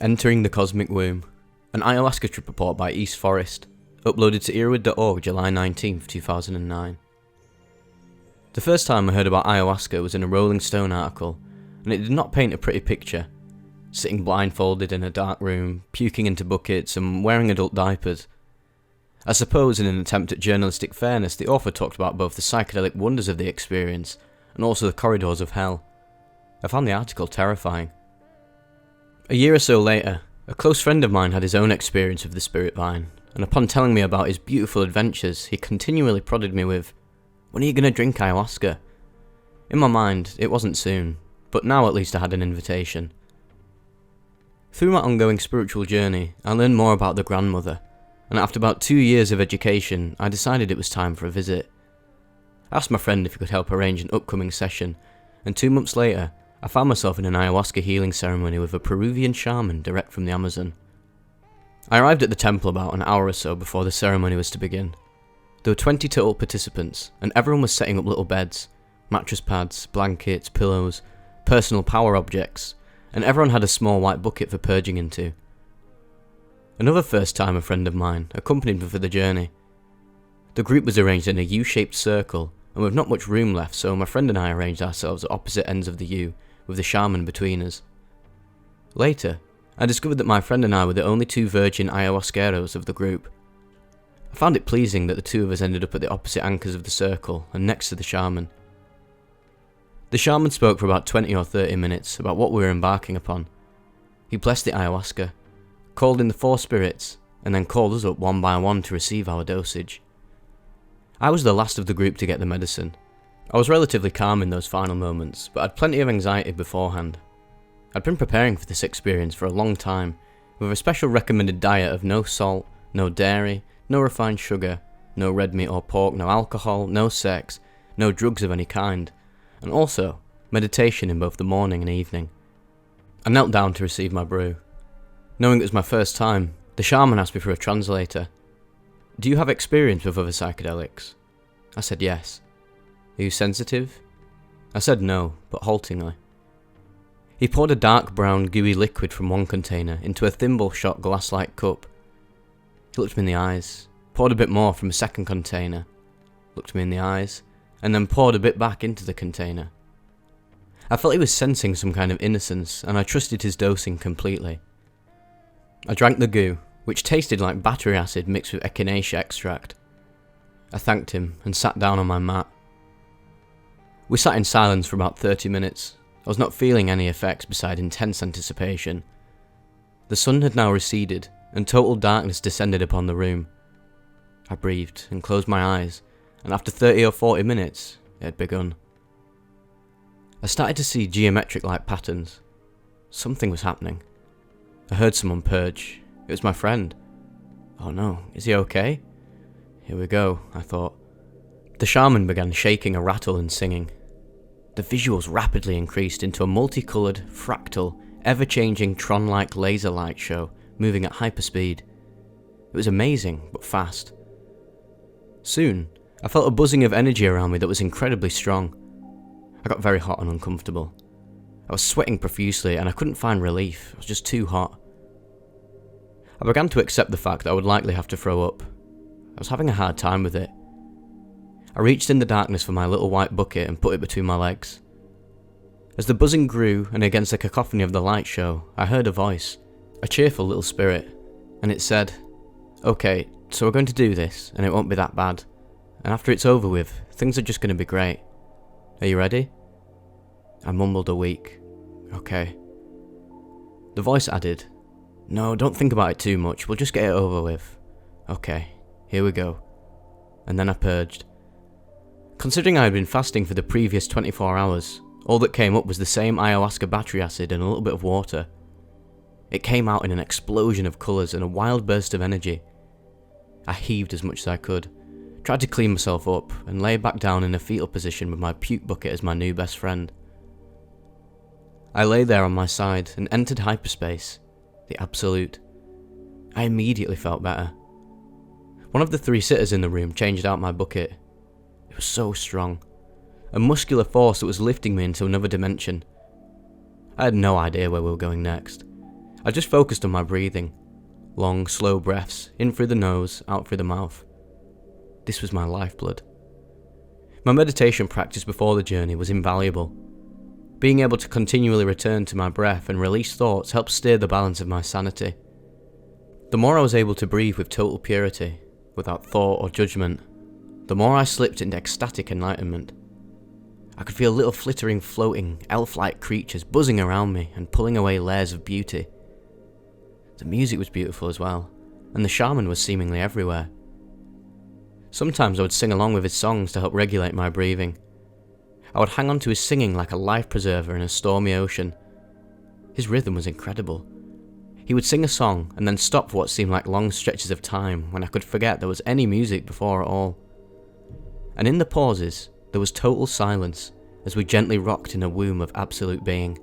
Entering the Cosmic Womb, an ayahuasca trip report by East Forest, uploaded to earwid.org July 19, 2009. The first time I heard about ayahuasca was in a Rolling Stone article, and it did not paint a pretty picture. Sitting blindfolded in a dark room, puking into buckets, and wearing adult diapers. I suppose in an attempt at journalistic fairness, the author talked about both the psychedelic wonders of the experience, and also the corridors of hell. I found the article terrifying. A year or so later, a close friend of mine had his own experience of the spirit vine, and upon telling me about his beautiful adventures, he continually prodded me with, "When are you going to drink ayahuasca?" In my mind, it wasn't soon, but now at least I had an invitation. Through my ongoing spiritual journey, I learned more about the grandmother, and after about 2 years of education, I decided it was time for a visit. I asked my friend if he could help arrange an upcoming session, and 2 months later, I found myself in an ayahuasca healing ceremony with a Peruvian shaman direct from the Amazon. I arrived at the temple about an hour or so before the ceremony was to begin. There were 20 total participants, and everyone was setting up little beds, mattress pads, blankets, pillows, personal power objects, and everyone had a small white bucket for purging into. Another first-timer friend of mine accompanied me for the journey. The group was arranged in a U-shaped circle, and with not much room left, so my friend and I arranged ourselves at opposite ends of the U, with the shaman between us. Later, I discovered that my friend and I were the only 2 virgin ayahuasqueros of the group. I found it pleasing that the 2 of us ended up at the opposite anchors of the circle and next to the shaman. The shaman spoke for about 20 or 30 minutes about what we were embarking upon. He blessed the ayahuasca, called in the 4 spirits, and then called us up one by one to receive our dosage. I was the last of the group to get the medicine. I was relatively calm in those final moments, but had plenty of anxiety beforehand. I'd been preparing for this experience for a long time, with a special recommended diet of no salt, no dairy, no refined sugar, no red meat or pork, no alcohol, no sex, no drugs of any kind, and also meditation in both the morning and evening. I knelt down to receive my brew. Knowing it was my first time, the shaman asked me for a translator. "Do you have experience with other psychedelics?" I said yes. "Are you sensitive?" I said no, but haltingly. He poured a dark brown gooey liquid from one container into a thimble-shot glass-like cup. He looked me in the eyes, poured a bit more from a second container, looked me in the eyes, and then poured a bit back into the container. I felt he was sensing some kind of innocence, and I trusted his dosing completely. I drank the goo, which tasted like battery acid mixed with echinacea extract. I thanked him and sat down on my mat. We sat in silence for about 30 minutes. I was not feeling any effects beside intense anticipation. The sun had now receded, and total darkness descended upon the room. I breathed and closed my eyes, and after 30 or 40 minutes, it had begun. I started to see geometric-like patterns. Something was happening. I heard someone purge. It was my friend. Oh no, is he okay? Here we go, I thought. The shaman began shaking a rattle and singing. The visuals rapidly increased into a multicoloured, fractal, ever-changing Tron-like laser light show moving at hyperspeed. It was amazing, but fast. Soon, I felt a buzzing of energy around me that was incredibly strong. I got very hot and uncomfortable. I was sweating profusely and I couldn't find relief. It was just too hot. I began to accept the fact that I would likely have to throw up. I was having a hard time with it. I reached in the darkness for my little white bucket and put it between my legs. As the buzzing grew and against the cacophony of the light show, I heard a voice, a cheerful little spirit, and it said, "Okay, so we're going to do this, and it won't be that bad. And after it's over with, things are just going to be great. Are you ready?" I mumbled a weak, "Okay." The voice added, "No, don't think about it too much, we'll just get it over with. Okay, here we go." And then I purged. Considering I had been fasting for the previous 24 hours, all that came up was the same ayahuasca battery acid and a little bit of water. It came out in an explosion of colours and a wild burst of energy. I heaved as much as I could, tried to clean myself up, and lay back down in a fetal position with my puke bucket as my new best friend. I lay there on my side and entered hyperspace, the absolute. I immediately felt better. One of the 3 sitters in the room changed out my bucket. It was so strong. A muscular force that was lifting me into another dimension. I had no idea where we were going next. I just focused on my breathing. Long, slow breaths, in through the nose, out through the mouth. This was my lifeblood. My meditation practice before the journey was invaluable. Being able to continually return to my breath and release thoughts helped steer the balance of my sanity. The more I was able to breathe with total purity, without thought or judgment, the more I slipped into ecstatic enlightenment. I could feel little flittering, floating, elf-like creatures buzzing around me and pulling away layers of beauty. The music was beautiful as well, and the shaman was seemingly everywhere. Sometimes I would sing along with his songs to help regulate my breathing. I would hang on to his singing like a life preserver in a stormy ocean. His rhythm was incredible. He would sing a song and then stop for what seemed like long stretches of time when I could forget there was any music before at all. And in the pauses, there was total silence as we gently rocked in a womb of absolute being.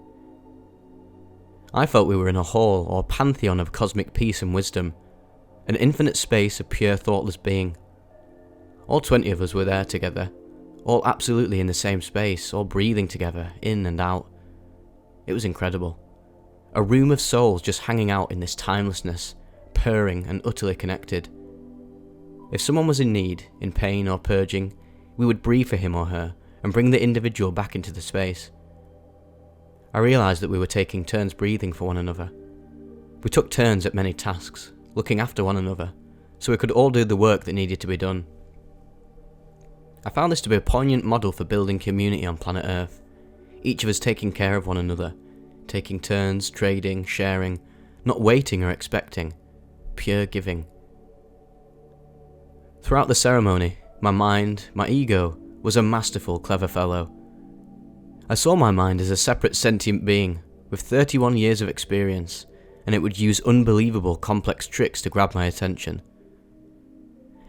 I felt we were in a hall or pantheon of cosmic peace and wisdom, an infinite space of pure thoughtless being. All 20 of us were there together, all absolutely in the same space, all breathing together, in and out. It was incredible. A room of souls just hanging out in this timelessness, purring and utterly connected. If someone was in need, in pain or purging, we would breathe for him or her and bring the individual back into the space. I realised that we were taking turns breathing for one another. We took turns at many tasks, looking after one another, so we could all do the work that needed to be done. I found this to be a poignant model for building community on planet Earth, each of us taking care of one another, taking turns, trading, sharing, not waiting or expecting, pure giving. Throughout the ceremony, my mind, my ego, was a masterful, clever fellow. I saw my mind as a separate sentient being with 31 years of experience, and it would use unbelievable complex tricks to grab my attention.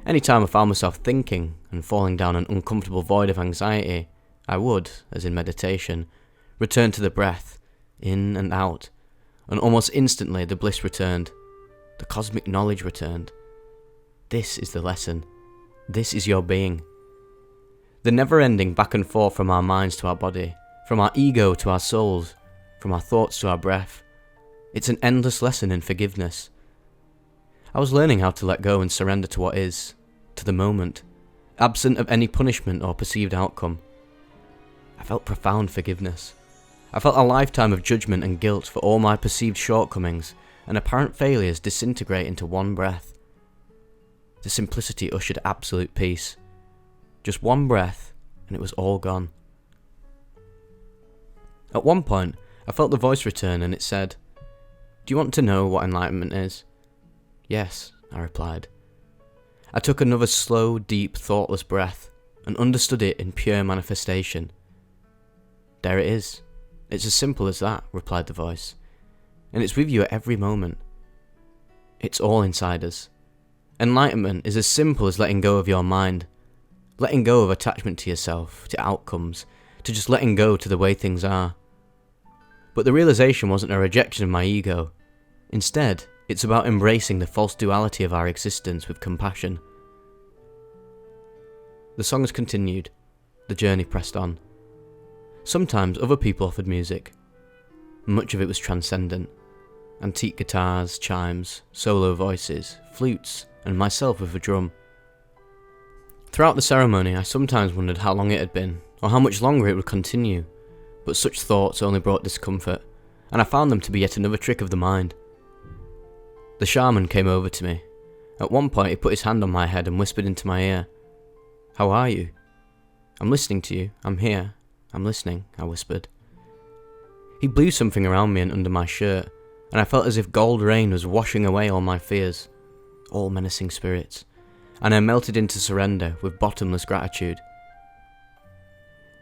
Anytime I found myself thinking and falling down an uncomfortable void of anxiety, I would, as in meditation, return to the breath, in and out, and almost instantly the bliss returned. The cosmic knowledge returned. This is the lesson. This is your being. The never-ending back and forth from our minds to our body, from our ego to our souls, from our thoughts to our breath. It's an endless lesson in forgiveness. I was learning how to let go and surrender to what is, to the moment, absent of any punishment or perceived outcome. I felt profound forgiveness. I felt a lifetime of judgment and guilt for all my perceived shortcomings and apparent failures disintegrate into one breath. The simplicity ushered absolute peace. Just one breath, and it was all gone. At one point, I felt the voice return and it said, "Do you want to know what enlightenment is?" "Yes," I replied. I took another slow, deep, thoughtless breath and understood it in pure manifestation. "There it is. It's as simple as that," replied the voice. "And it's with you at every moment. It's all inside us. Enlightenment is as simple as letting go of your mind, letting go of attachment to yourself, to outcomes, to just letting go to the way things are. But the realization wasn't a rejection of my ego. Instead, it's about embracing the false duality of our existence with compassion." The songs continued. The journey pressed on. Sometimes other people offered music. Much of it was transcendent. Antique guitars, chimes, solo voices, flutes, and myself with a drum. Throughout the ceremony, I sometimes wondered how long it had been, or how much longer it would continue, but such thoughts only brought discomfort, and I found them to be yet another trick of the mind. The shaman came over to me. At one point he put his hand on my head and whispered into my ear, "How are you?" "I'm listening to you. I'm here. I'm listening," I whispered. He blew something around me and under my shirt, and I felt as if gold rain was washing away all my fears, all menacing spirits, and I melted into surrender with bottomless gratitude.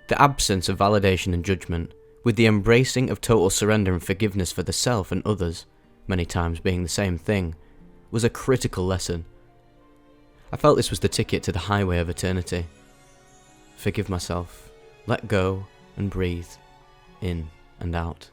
The absence of validation and judgment, with the embracing of total surrender and forgiveness for the self and others, many times being the same thing, was a critical lesson. I felt this was the ticket to the highway of eternity. Forgive myself, let go and breathe, in and out.